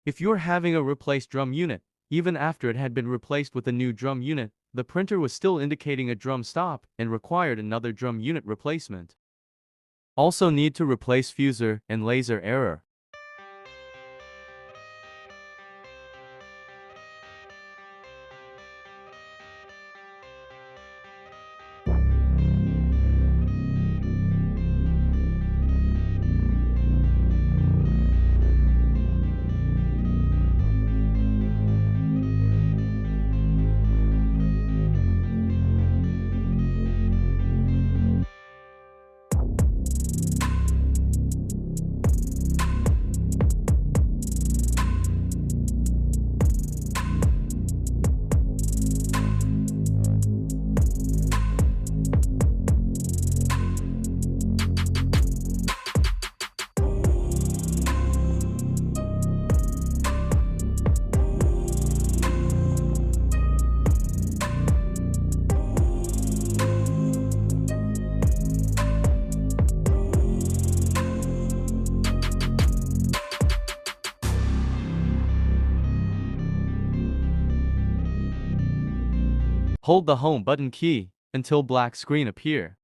If you're having a replaced drum unit, even after it had been replaced with a new drum unit, the printer was still indicating a drum stop and required another drum unit replacement. Also need to replace fuser and laser error. Hold the home button key until black screen appear.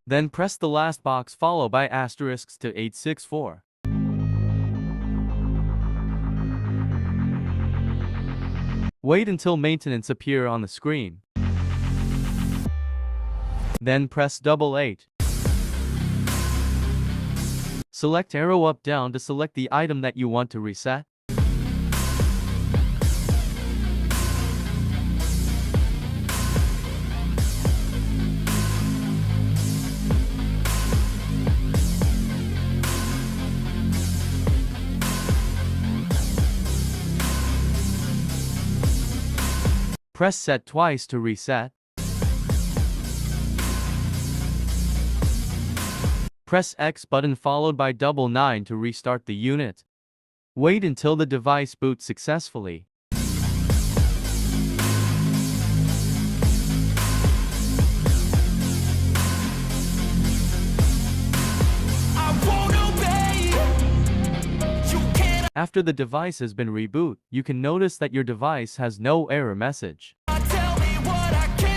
Then press the last box followed by asterisks to 864. Wait until maintenance appear on the screen. Then press 888. Select arrow up down to select the item that you want to reset. Press set twice to reset. Press X button followed by 999 to restart the unit. Wait until the device boots successfully. After the device has been rebooted, you can notice that your device has no error message. Tell me what I can